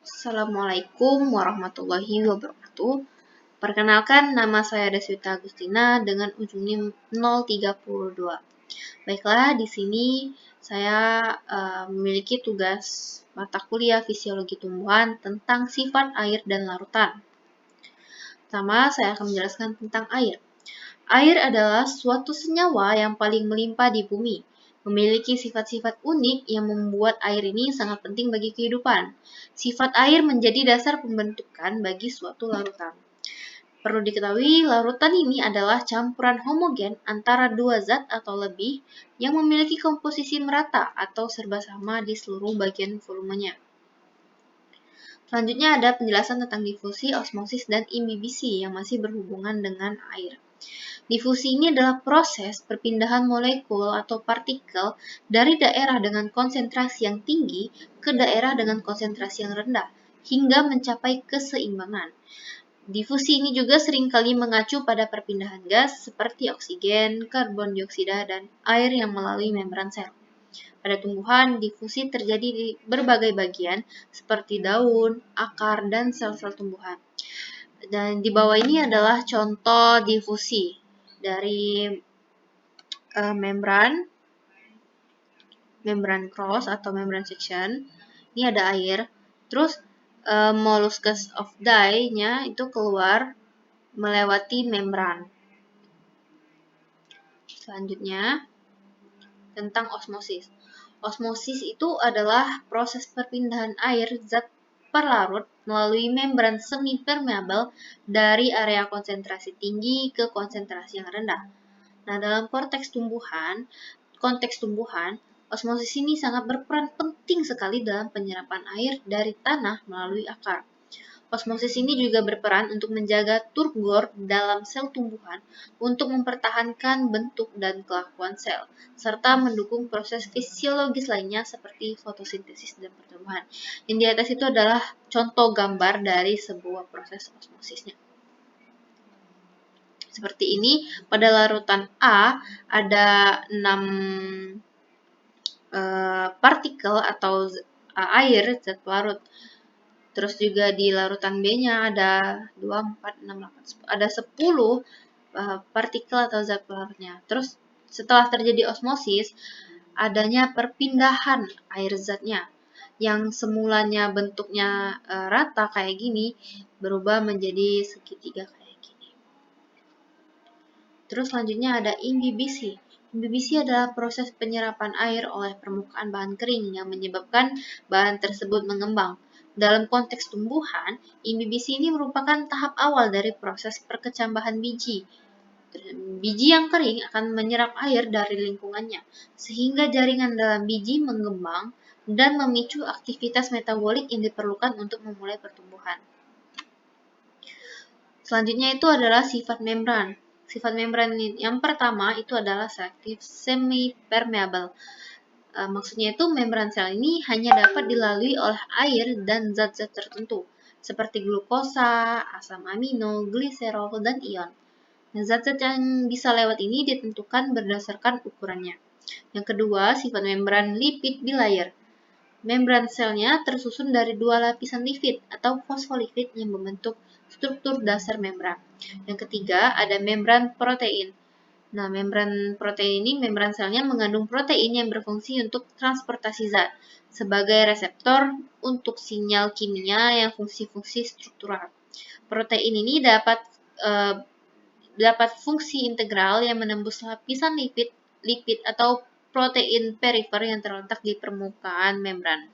Assalamualaikum warahmatullahi wabarakatuh. Perkenalkan, nama saya Deswita Agustina dengan ujung NIM 032. Baiklah, di sini saya memiliki tugas mata kuliah Fisiologi Tumbuhan tentang sifat air dan larutan. Pertama, saya akan menjelaskan tentang air. Air adalah suatu senyawa yang paling melimpah di bumi, memiliki sifat-sifat unik yang membuat air ini sangat penting bagi kehidupan. Sifat air menjadi dasar pembentukan bagi suatu larutan. Perlu diketahui, larutan ini adalah campuran homogen antara dua zat atau lebih yang memiliki komposisi merata atau serba sama di seluruh bagian volumenya. Selanjutnya ada penjelasan tentang difusi, osmosis, dan imbibisi yang masih berhubungan dengan air. Difusi ini adalah proses perpindahan molekul atau partikel dari daerah dengan konsentrasi yang tinggi ke daerah dengan konsentrasi yang rendah, hingga mencapai keseimbangan. Difusi ini juga seringkali mengacu pada perpindahan gas seperti oksigen, karbon dioksida, dan air yang melalui membran sel. Pada tumbuhan, difusi terjadi di berbagai bagian seperti daun, akar, dan sel-sel tumbuhan. Dan di bawah ini adalah contoh difusi dari membran cross atau membran section. Ini ada air. Terus molluscus of dye-nya itu keluar melewati membran. Selanjutnya tentang osmosis. Osmosis itu adalah proses perpindahan air zat perlarut melalui membran semi-permeabel dari area konsentrasi tinggi ke konsentrasi yang rendah. Nah, dalam konteks tumbuhan, osmosis ini sangat berperan penting sekali dalam penyerapan air dari tanah melalui akar. Osmosis ini juga berperan untuk menjaga turgor dalam sel tumbuhan untuk mempertahankan bentuk dan kelakuan sel, serta mendukung proses fisiologis lainnya seperti fotosintesis dan pertumbuhan. Yang di atas itu adalah contoh gambar dari sebuah proses osmosisnya. Seperti ini, pada larutan A ada 6 partikel atau air zat pelarut. Terus juga di larutan B-nya ada 2, 4, 6, 8, 10. Ada 10 partikel atau zat pelarutnya. Terus setelah terjadi osmosis, adanya perpindahan air zatnya yang semulanya bentuknya rata kayak gini berubah menjadi segitiga kayak gini. Terus selanjutnya ada imbibisi. Imbibisi adalah proses penyerapan air oleh permukaan bahan kering yang menyebabkan bahan tersebut mengembang. Dalam konteks tumbuhan, imbibisi ini merupakan tahap awal dari proses perkecambahan biji. Biji yang kering akan menyerap air dari lingkungannya, sehingga jaringan dalam biji mengembang dan memicu aktivitas metabolik yang diperlukan untuk memulai pertumbuhan. Selanjutnya itu adalah sifat membran. Sifat membran yang pertama itu adalah selektif semi-permeabel. Maksudnya itu membran sel ini hanya dapat dilalui oleh air dan zat-zat tertentu seperti glukosa, asam amino, gliserol, dan ion. Nah, zat-zat yang bisa lewat ini ditentukan berdasarkan ukurannya. Yang kedua, sifat membran lipid bilayer. Membran selnya tersusun dari dua lapisan lipid atau fosfolipid yang membentuk struktur dasar membran. Yang ketiga, ada membran protein. Nah, membran protein ini, membran selnya mengandung protein yang berfungsi untuk transportasi zat sebagai reseptor untuk sinyal kimia yang fungsi-fungsi struktural. Protein ini dapat fungsi integral yang menembus lapisan lipid atau protein perifer yang terletak di permukaan membran.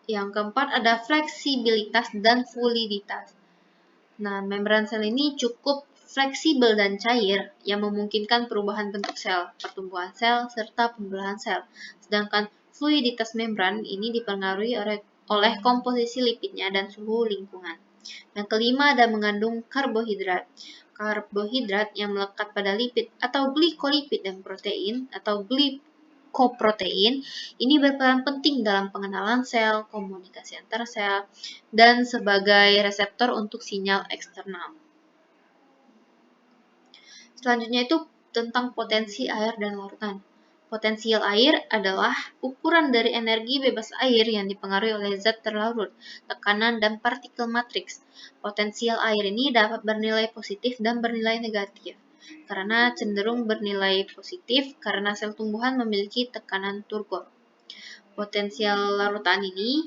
Yang keempat ada fleksibilitas dan fluiditas. Nah, membran sel ini cukup fleksibel dan cair yang memungkinkan perubahan bentuk sel, pertumbuhan sel, serta pembelahan sel. Sedangkan fluiditas membran ini dipengaruhi oleh komposisi lipidnya dan suhu lingkungan. Yang kelima ada mengandung karbohidrat. Karbohidrat yang melekat pada lipid atau glikolipid dan protein atau glikoprotein ini berperan penting dalam pengenalan sel, komunikasi antar sel, dan sebagai reseptor untuk sinyal eksternal. Selanjutnya itu tentang potensi air dan larutan. Potensial air adalah ukuran dari energi bebas air yang dipengaruhi oleh zat terlarut, tekanan, dan partikel matriks. Potensial air ini dapat bernilai positif dan bernilai negatif, karena cenderung bernilai positif karena sel tumbuhan memiliki tekanan turgor. Potensial larutan ini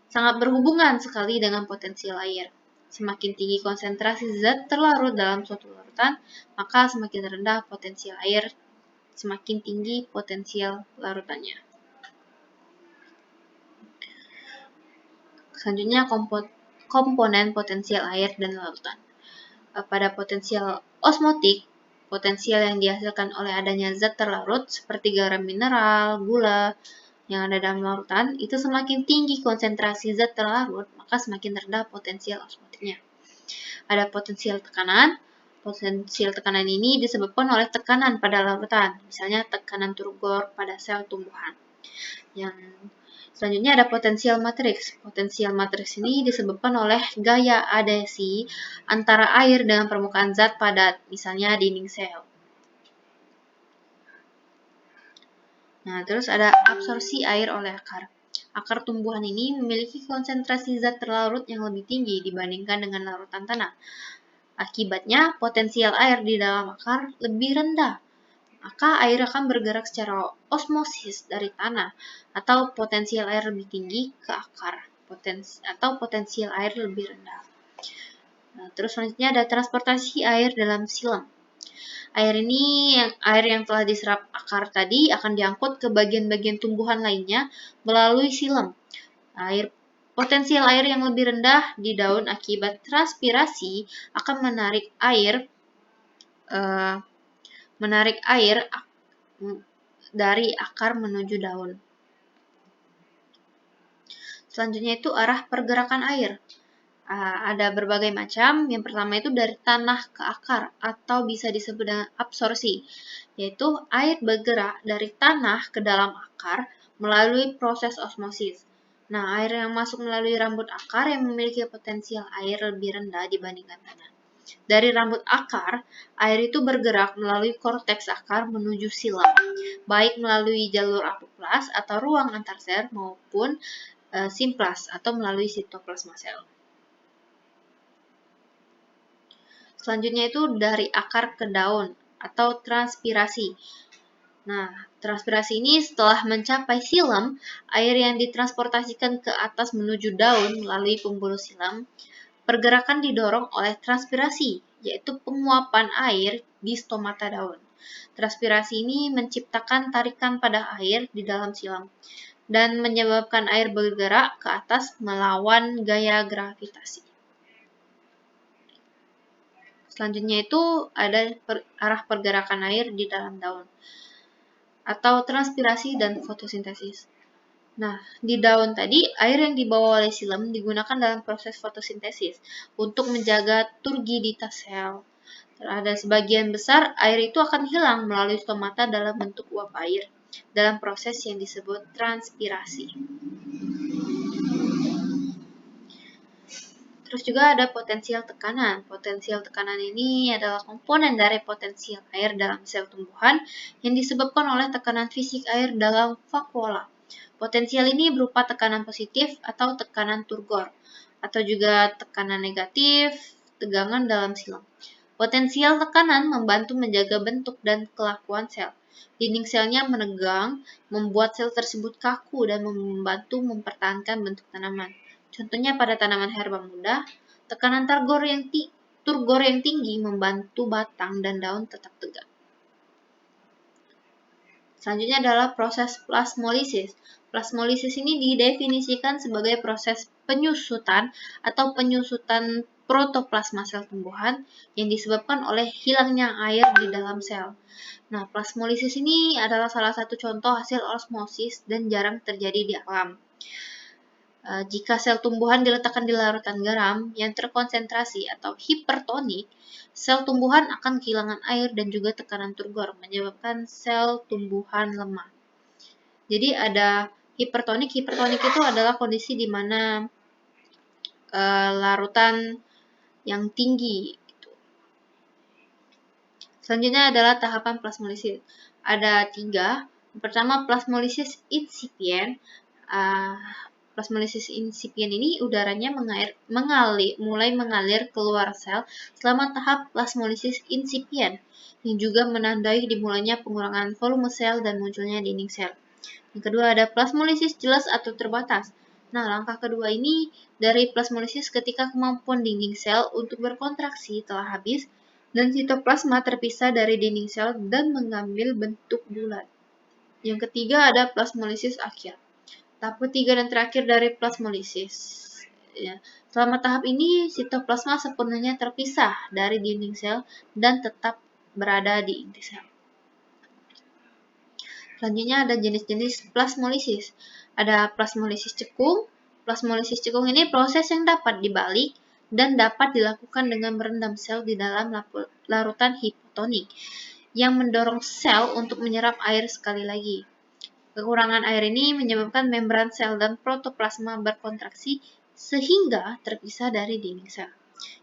sangat berhubungan sekali dengan potensial air. Semakin tinggi konsentrasi zat terlarut dalam suatu larutan, maka semakin rendah potensial air, semakin tinggi potensial larutannya. Selanjutnya komponen potensial air dan larutan. Pada potensial osmotik, potensial yang dihasilkan oleh adanya zat terlarut seperti garam mineral, gula yang ada dalam larutan, itu semakin tinggi konsentrasi zat terlarut, maka semakin rendah potensial osmotiknya. Ada potensial tekanan. Potensial tekanan ini disebabkan oleh tekanan pada larutan, misalnya tekanan turgor pada sel tumbuhan. Yang selanjutnya ada potensial matriks. Potensial matriks ini disebabkan oleh gaya adhesi antara air dengan permukaan zat padat, misalnya dinding sel. Nah, terus ada absorpsi air oleh akar. Akar tumbuhan ini memiliki konsentrasi zat terlarut yang lebih tinggi dibandingkan dengan larutan tanah. Akibatnya, potensial air di dalam akar lebih rendah. Maka air akan bergerak secara osmosis dari tanah, atau potensial air lebih tinggi ke akar, atau potensial air lebih rendah. Nah, terus selanjutnya ada transportasi air dalam silam. Air yang telah diserap akar tadi akan diangkut ke bagian-bagian tumbuhan lainnya melalui silam. Potensial air yang lebih rendah di daun akibat transpirasi akan menarik air dari akar menuju daun. Selanjutnya itu arah pergerakan air. Ada berbagai macam. Yang pertama itu dari tanah ke akar atau bisa disebut dengan absorpsi, yaitu air bergerak dari tanah ke dalam akar melalui proses osmosis. Nah, air yang masuk melalui rambut akar yang memiliki potensial air lebih rendah dibandingkan tanah. Dari rambut akar, air itu bergerak melalui korteks akar menuju silam, baik melalui jalur apoplas atau ruang antar sel maupun simplas atau melalui sitoplasma sel. Selanjutnya itu dari akar ke daun atau transpirasi. Nah, transpirasi ini setelah mencapai silam, air yang ditransportasikan ke atas menuju daun melalui pembuluh silam. Pergerakan didorong oleh transpirasi, yaitu penguapan air di stomata daun. Transpirasi ini menciptakan tarikan pada air di dalam silam dan menyebabkan air bergerak ke atas melawan gaya gravitasi. Selanjutnya itu ada arah pergerakan air di dalam daun atau transpirasi dan fotosintesis. Nah, di daun tadi, air yang dibawa oleh silam digunakan dalam proses fotosintesis untuk menjaga turgiditas sel. Ada sebagian besar air itu akan hilang melalui stomata dalam bentuk uap air dalam proses yang disebut transpirasi. Terus juga ada potensial tekanan. Potensial tekanan ini adalah komponen dari potensial air dalam sel tumbuhan yang disebabkan oleh tekanan fisik air dalam vakuola. Potensial ini berupa tekanan positif atau tekanan turgor, atau juga tekanan negatif, tegangan dalam silam. Potensial tekanan membantu menjaga bentuk dan kelakuan sel. Dinding selnya menegang, membuat sel tersebut kaku dan membantu mempertahankan bentuk tanaman. Contohnya pada tanaman herba muda, tekanan turgor yang tinggi membantu batang dan daun tetap tegak. Selanjutnya adalah proses plasmolisis. Plasmolisis ini didefinisikan sebagai proses penyusutan atau penyusutan protoplasma sel tumbuhan yang disebabkan oleh hilangnya air di dalam sel. Nah, plasmolisis ini adalah salah satu contoh hasil osmosis dan jarang terjadi di alam. Jika sel tumbuhan diletakkan di larutan garam yang terkonsentrasi atau hipertonik, sel tumbuhan akan kehilangan air dan juga tekanan turgor, menyebabkan sel tumbuhan lemah. Jadi ada hipertonik. Hipertonik itu adalah kondisi di mana larutan yang tinggi. Gitu. Selanjutnya adalah tahapan plasmolisis. Ada 3. Pertama, plasmolisis insipient. Plasmolisis insipient ini udaranya mulai mengalir keluar sel selama tahap plasmolisis insipient, yang juga menandai dimulainya pengurangan volume sel dan munculnya dinding sel. Yang kedua ada plasmolisis jelas atau terbatas. Nah, langkah kedua ini dari plasmolisis ketika kemampuan dinding sel untuk berkontraksi telah habis dan sitoplasma terpisah dari dinding sel dan mengambil bentuk bulat. Yang ketiga ada plasmolisis akhir. Tahap ketiga dan terakhir dari plasmolisis. Ya. Selama tahap ini, sitoplasma sepenuhnya terpisah dari dinding sel dan tetap berada di inti sel. Selanjutnya ada jenis-jenis plasmolisis. Ada plasmolisis cekung. Plasmolisis cekung ini proses yang dapat dibalik dan dapat dilakukan dengan merendam sel di dalam larutan hipotonik yang mendorong sel untuk menyerap air sekali lagi. Kekurangan air ini menyebabkan membran sel dan protoplasma berkontraksi sehingga terpisah dari dinding sel.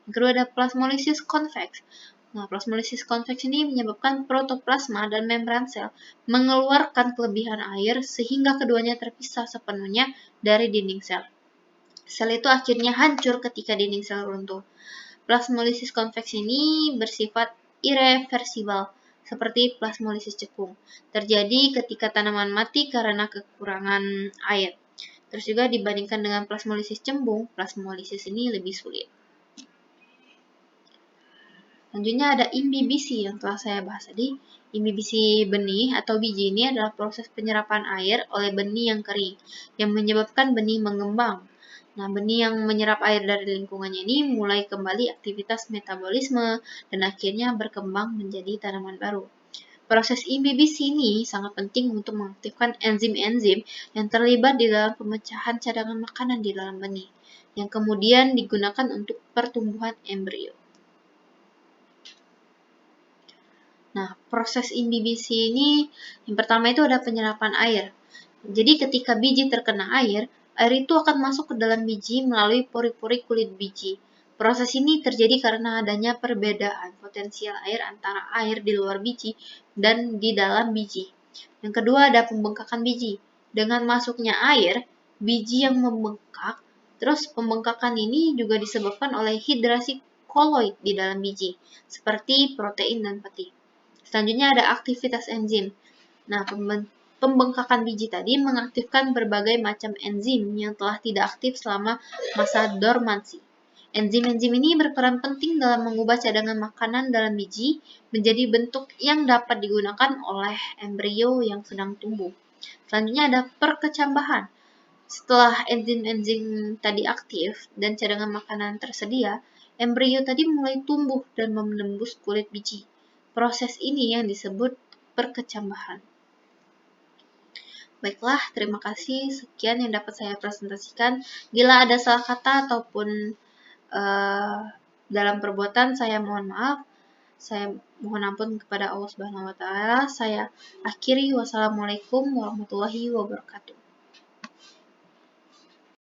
Yang kedua ada plasmolisis konveks. Nah, plasmolisis konveks ini menyebabkan protoplasma dan membran sel mengeluarkan kelebihan air sehingga keduanya terpisah sepenuhnya dari dinding sel. Sel itu akhirnya hancur ketika dinding sel runtuh. Plasmolisis konveks ini bersifat irreversibel, seperti plasmolisis cekung. Terjadi ketika tanaman mati karena kekurangan air. Terus juga dibandingkan dengan plasmolisis cembung, plasmolisis ini lebih sulit. Selanjutnya ada imbibisi yang telah saya bahas tadi. Imbibisi benih atau biji ini adalah proses penyerapan air oleh benih yang kering, yang menyebabkan benih mengembang. Nah, benih yang menyerap air dari lingkungannya ini mulai kembali aktivitas metabolisme dan akhirnya berkembang menjadi tanaman baru. Proses imbibisi ini sangat penting untuk mengaktifkan enzim-enzim yang terlibat di dalam pemecahan cadangan makanan di dalam benih, yang kemudian digunakan untuk pertumbuhan embrio. Nah, proses imbibisi ini yang pertama itu ada penyerapan air. Jadi ketika biji terkena air itu akan masuk ke dalam biji melalui pori-pori kulit biji. Proses ini terjadi karena adanya perbedaan potensial air antara air di luar biji dan di dalam biji. Yang kedua ada pembengkakan biji. Dengan masuknya air, biji yang membengkak, terus pembengkakan ini juga disebabkan oleh hidrasi koloid di dalam biji, seperti protein dan peti. Selanjutnya ada aktivitas enzim. Nah, pembengkakan biji tadi mengaktifkan berbagai macam enzim yang telah tidak aktif selama masa dormansi. Enzim-enzim ini berperan penting dalam mengubah cadangan makanan dalam biji menjadi bentuk yang dapat digunakan oleh embrio yang sedang tumbuh. Selanjutnya ada perkecambahan. Setelah enzim-enzim tadi aktif dan cadangan makanan tersedia, embrio tadi mulai tumbuh dan menembus kulit biji. Proses ini yang disebut perkecambahan. Baiklah, terima kasih. Sekian yang dapat saya presentasikan. Bila ada salah kata ataupun dalam perbuatan, saya mohon maaf. Saya mohon ampun kepada Allah Subhanahu wa Ta'ala. Saya akhiri. Wassalamualaikum warahmatullahi wabarakatuh.